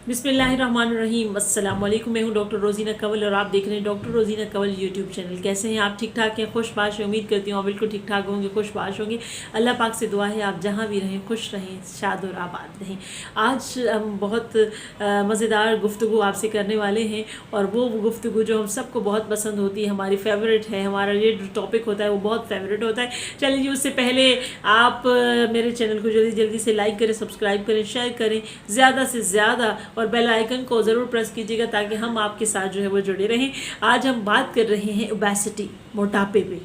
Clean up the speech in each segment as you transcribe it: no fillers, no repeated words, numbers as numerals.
बिस्मिल्लाहिर्रहमानिर्रहीम। अस्सलाम वालेकुम। मैं हूं डॉक्टर रोज़ीना कंवल और आप देख रहे हैं doctor Rozina Kanwal YouTube channel. कैसे हैं आप? ठीक ठाक हैं? खुशबाश है? उम्मीद करती हूँ आप बिल्कुल ठीक ठाक होंगे, खुशबाश होंगे। अल्लाह पाक से दुआ है आप जहाँ भी रहें खुश रहें, शाद और आबाद रहें। आज हम बहुत मज़ेदार गुफ्तगू आपसे करने वाले हैं और वो गुफ्तगू जो हम सबको बहुत पसंद होती है, हमारी फेवरेट है। हमारा ये जो टॉपिक होता है वो बहुत फेवरेट होता है। चलिए जी, उससे पहले आप मेरे चैनल को जल्दी जल्दी से लाइक करें, सब्सक्राइब करें, शेयर करें ज़्यादा से ज़्यादा और बेल आइकन को ज़रूर प्रेस कीजिएगा ताकि हम आपके साथ जो है वो जुड़े रहें। आज हम बात कर रहे हैं ओबेसिटी, मोटापे पे।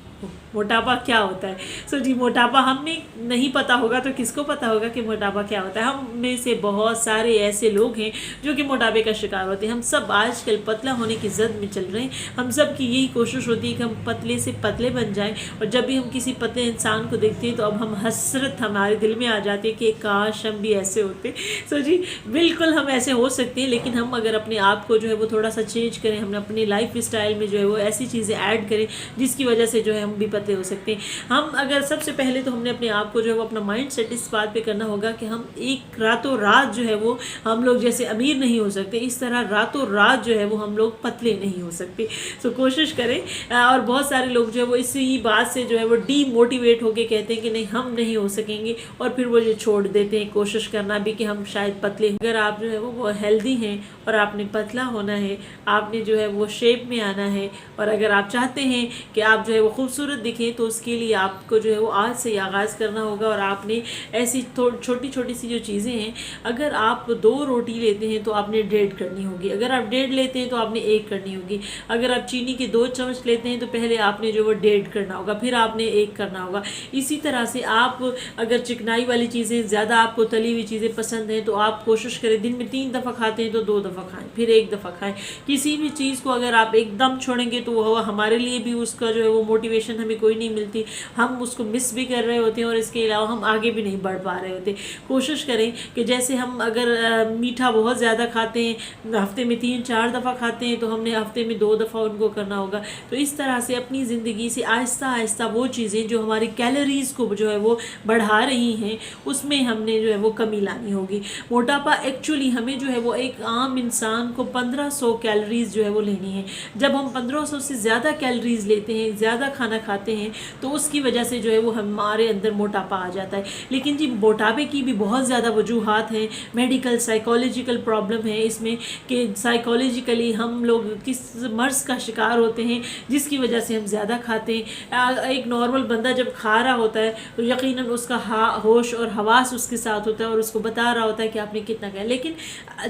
मोटापा क्या होता है? जी, मोटापा हमें नहीं पता होगा तो किसको पता होगा कि मोटापा क्या होता है। हम में से बहुत सारे ऐसे लोग हैं जो कि मोटापे का शिकार होते हैं। हम सब आजकल पतला होने की जद में चल रहे हैं। हम सब की यही कोशिश होती है कि हम पतले से पतले बन जाएं और जब भी हम किसी पतले इंसान को देखते हैं तो अब हम हसरत हमारे दिल में आ जाती है कि काश हम भी ऐसे होते। जी, बिल्कुल हम ऐसे हो सकते हैं, लेकिन हम अगर अपने आप को जो है वो थोड़ा सा चेंज करें, हम अपनी लाइफ स्टाइल में जो है वो ऐसी चीज़ें ऐड करें जिसकी वजह से जो है हम भी पतले हो सकते हैं। हम अगर सबसे पहले तो हमने अपने आप को जो है वो अपना माइंड सेट इस बात पे करना होगा कि हम एक रातों रात जो है वो हम लोग जैसे अमीर नहीं हो सकते, इस तरह रातों रात जो है वो हम लोग पतले नहीं हो सकते। कोशिश करें। और बहुत सारे लोग जो है वो इसी बात से जो है वो डीमोटिवेट होकर कहते हैं कि नहीं हम नहीं हो सकेंगे और फिर वो ये छोड़ देते हैं कोशिश करना भी कि हम शायद पतले। अगर आप जो है वो हेल्दी हैं और आपने पतला होना है, आपने जो है वो शेप में आना है और अगर आप चाहते हैं कि आप जो है वो खूबसूरत दिखें तो उसके लिए आपको जो है वो आज से आगाज़ करना होगा। और आपने ऐसी छोटी छोटी सी जो चीज़ें हैं, अगर आप 2 रोटी लेते हैं तो आपने 1.5 करनी होगी, अगर आप 1.5 लेते हैं तो आपने 1 करनी होगी, अगर आप चीनी के 2 चम्मच लेते हैं तो पहले आपने जो वो 1.5 करना होगा, फिर आपने 1 करना होगा। इसी तरह से आप अगर चिकनाई वाली चीज़ें ज़्यादा, आपको तली हुई चीज़ें पसंद हैं तो आप कोशिश करें दिन में 3 दफ़ा खाते हैं तो 2 दफ़ा खाएं, फिर 1 दफ़ा खाएं। किसी भी चीज़ को अगर आप एकदम छोड़ेंगे तो वह हमारे लिए भी उसका जो है वो मोटिवेशन हमें कोई नहीं मिलती, हम उसको मिस भी कर रहे होते हैं और इसके अलावा हम आगे भी नहीं बढ़ पा रहे होते। कोशिश करें कि जैसे हम अगर मीठा बहुत ज़्यादा खाते हैं, हफ्ते में 3-4 दफ़ा खाते हैं तो हमने हफ्ते में 2 दफ़ा उनको करना होगा। तो इस तरह से अपनी ज़िंदगी से आहिस्ता आहिस्ता वो चीज़ें जो हमारी कैलोरीज़ को जो है वो बढ़ा रही हैं उसमें हमने जो है वो कमी लानी होगी। मोटापा एक्चुअली हमें जो है वो एक आम इंसान को 1500 कैलोरीज़ जो है वो लेनी है। जब हम 1500 से ज़्यादा कैलोरीज़ लेते हैं, ज़्यादा खाना खाते हैं तो उसकी वजह से जो है वो हमारे अंदर मोटापा आ जाता है। लेकिन जी, मोटापे की भी बहुत ज़्यादा वजूहात हैं, मेडिकल साइकोलॉजिकल प्रॉब्लम है इसमें कि साइकोलॉजिकली हम लोग किस मर्ज़ का शिकार होते हैं जिसकी वजह से हम ज़्यादा खाते हैं। एक नॉर्मल बंदा जब खा रहा होता है तो यकीनन उसका होश और हवास उसके साथ होता है और उसको बता रहा होता है कि आपने कितना खाया। लेकिन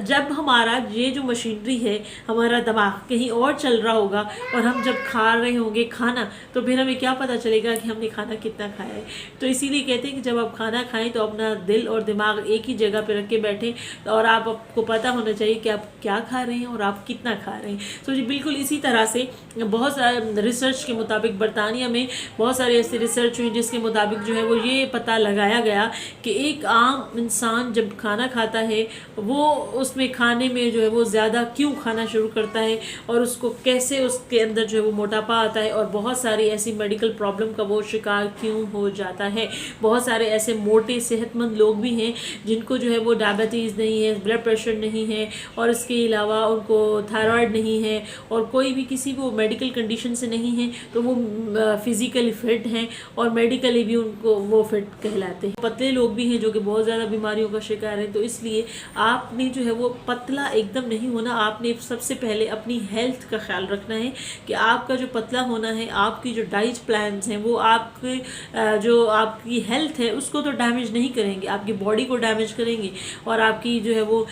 जब हमारा ये जो मशीनरी है, हमारा दिमाग कहीं और चल रहा होगा और हम जब खा रहे होंगे खाना तो फिर हमें क्या पता चलेगा कि हमने खाना कितना खाया है। तो इसीलिए कहते हैं कि जब आप खाना खाएं तो अपना दिल और दिमाग एक ही जगह पर रख के बैठें और आपको पता होना चाहिए कि आप क्या खा रहे हैं और आप कितना खा रहे हैं। तो जी बिल्कुल इसी तरह से बहुत सारे रिसर्च के मुताबिक बरतानिया में बहुत सारे ऐसे रिसर्च हुई जिसके मुताबिक जो है वो ये पता लगाया गया कि एक आम इंसान जब खाना खाता है वो उसमें खाने में जो है वो ज़्यादा क्यों खाना शुरू करता है और उसको कैसे उसके अंदर जो है वो मोटापा आता है और बहुत सारी ऐसी मेडिकल प्रॉब्लम का वो शिकार क्यों हो जाता है। बहुत सारे ऐसे मोटे सेहतमंद लोग भी हैं जिनको जो है वो डायबिटीज़ नहीं है, ब्लड प्रेशर नहीं है और इसके अलावा उनको थायराइड नहीं है और कोई भी किसी वो मेडिकल कंडीशन से नहीं है, तो वो फिज़िकली फिट हैं और मेडिकली भी उनको वो फिट कहलाते हैं। पतले लोग भी हैं जो कि बहुत ज़्यादा बीमारियों का शिकार हैं। तो इसलिए आपने जो है वो पतला एकदम नहीं होना, आपने सबसे पहले अपनी हेल्थ का ख्याल रखना है कि आपका जो पतला होना है, आपकी जो डाइट प्लान्स हैं वो आपके जो आपकी हेल्थ है उसको तो डैमेज नहीं करेंगे, आपकी बॉडी को डैमेज करेंगे और आपकी जो है वो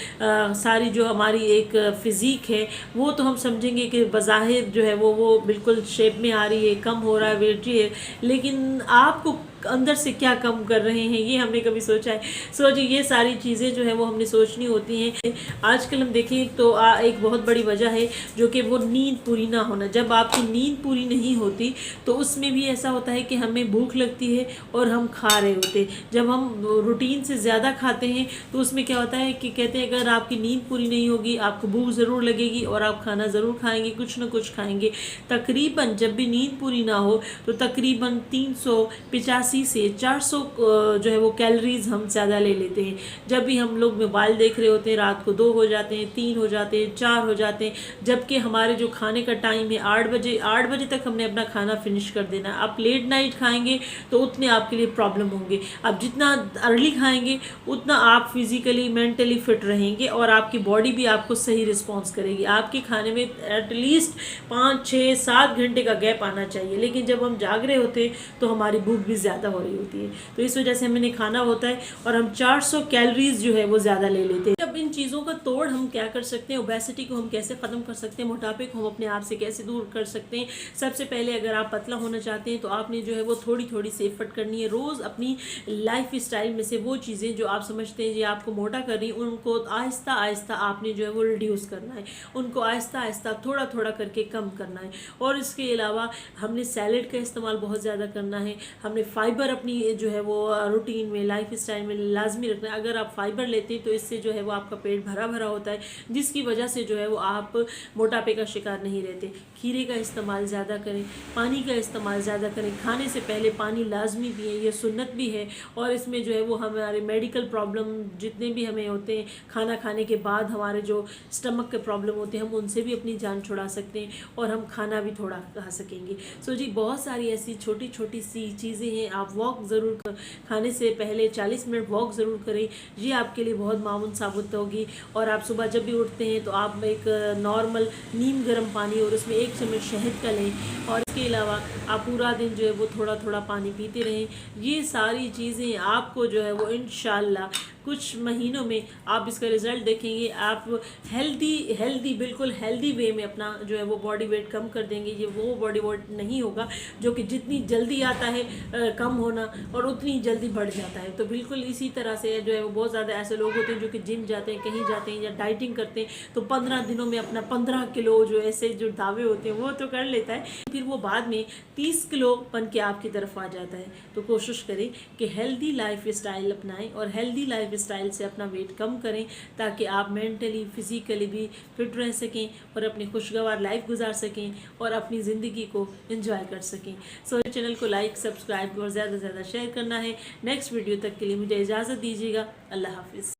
सारी जो हमारी एक फ़िज़ीक है वो तो हम समझेंगे कि बज़ाहिर जो है वो बिल्कुल शेप में आ रही है, कम हो रहा है वेट है, लेकिन आपको अंदर से क्या कम कर रहे हैं ये हमने कभी सोचा है। जी, ये सारी चीज़ें जो है वो हमने सोचनी होती हैं। आजकल हम देखें तो एक बहुत बड़ी वजह है जो कि वो नींद पूरी ना होना। जब आपकी नींद पूरी नहीं होती तो उसमें भी ऐसा होता है कि हमें भूख लगती है और हम खा रहे होते हैं। जब हम रूटीन से ज़्यादा खाते हैं तो उसमें क्या होता है कि कहते हैं अगर आपकी नींद पूरी नहीं होगी आपको भूख ज़रूर लगेगी और आप खाना ज़रूर खाएंगे, कुछ ना कुछ खाएंगे। तकरीबन जब भी नींद पूरी ना हो तो तकरीबन 385 380 से 400 जो है वो कैलोरीज हम ज़्यादा ले लेते हैं। जब भी हम लोग मोबाइल देख रहे होते हैं रात को 2 हो जाते हैं, 3 हो जाते हैं, 4 हो जाते हैं, जबकि हमारे जो खाने का टाइम है 8 बजे तक हमने अपना खाना फिनिश कर देना है। आप लेट नाइट खाएंगे तो उतने आपके लिए प्रॉब्लम होंगे। आप जितना अर्ली खाएंगे उतना आप फिजिकली मेंटली फिट रहेंगे और आपकी बॉडी भी आपको सही रिस्पॉन्स करेगी। आपके खाने में एटलीस्ट 5, 6, 7 घंटे का गैप आना चाहिए, लेकिन जब हम जाग रहे होते हैं तो हमारी भूख भी ज़्यादा हो रही होती है, तो इस वजह से हमें खाना होता है और हम 400 कैलोरीज जो है वो ज़्यादा ले लेते हैं। अब इन चीज़ों का तोड़ हम क्या कर सकते हैं, ओबेसिटी को हम कैसे ख़त्म कर सकते हैं, मोटापे को हम अपने आप से कैसे दूर कर सकते हैं। सबसे पहले अगर आप पतला होना चाहते हैं तो आपने जो है वो थोड़ी थोड़ी सेव फट करनी है। रोज़ अपनी लाइफ स्टाइल में से वो चीज़ें जो आप समझते हैं ये आपको मोटा कर रही, उनको आहिस्ता आहिस्ता आपने जो है वो रिड्यूस करना है, उनको आहिस्ता आहिस्ता थोड़ा थोड़ा करके कम करना है। और इसके अलावा हमने सैलड का इस्तेमाल बहुत ज़्यादा करना है। हमने फाइबर अपनी जो है वो रूटीन में, लाइफ स्टाइल में लाजमी रखना है। अगर आप फाइबर लेते हैं तो इससे जो है वो आपका पेट भरा भरा होता है, जिसकी वजह से जो है वो आप मोटापे का शिकार नहीं रहते। खीरे का इस्तेमाल ज़्यादा करें, पानी का इस्तेमाल ज़्यादा करें। खाने से पहले पानी लाजमी पिए, ये सुन्नत भी है। और इसमें जो है वो हमारे मेडिकल प्रॉब्लम जितने भी हमें होते हैं, खाना खाने के बाद हमारे जो स्टमक के प्रॉब्लम होते हैं, हम उनसे भी अपनी जान छुड़ा सकते हैं और हम खाना भी थोड़ा खा सकेंगे। सो जी, बहुत सारी ऐसी छोटी छोटी सी चीज़ें हैं। आप वॉक ज़रूर खाने से पहले 40 मिनट वॉक ज़रूर करें, ये आपके लिए बहुत मामून साबित होगी। और आप सुबह जब भी उठते हैं तो आप एक नॉर्मल नीम गर्म पानी और उसमें 1 चम्मच शहद का लें, और इसके अलावा आप पूरा दिन जो है वो थोड़ा थोड़ा पानी पीते रहें। ये सारी चीज़ें आपको जो है वो इंशाल्लाह कुछ महीनों में आप इसका रिज़ल्ट देखेंगे। आप हेल्दी बिल्कुल हेल्दी वे में अपना जो है वो बॉडी वेट कम कर देंगे। ये वो बॉडी वेट नहीं होगा जो कि जितनी जल्दी आता है कम होना और उतनी जल्दी बढ़ जाता है। तो बिल्कुल इसी तरह से जो है वो बहुत ज़्यादा ऐसे लोग होते हैं जो कि जिम जाते हैं, कहीं जाते हैं या डाइटिंग करते हैं, तो 15 दिनों में अपना 15 किलो जो ऐसे जो दावे होते हैं वो तो कर लेता है, फिर वो बाद में 30 किलो बन के आपकी तरफ आ जाता है। तो कोशिश करें कि हेल्दी लाइफ स्टाइल अपनाएं और हेल्दी लाइफ स्टाइल से अपना वेट कम करें, ताकि आप मेंटली फिजिकली भी फिट रह सकें और अपनी खुशगवार लाइफ गुजार सकें और अपनी ज़िंदगी को एंजॉय कर सकें। सो चैनल को लाइक, सब्सक्राइब और ज़्यादा से ज़्यादा शेयर करना है। नेक्स्ट वीडियो तक के लिए मुझे इजाज़त दीजिएगा। अल्लाह हाफिज़।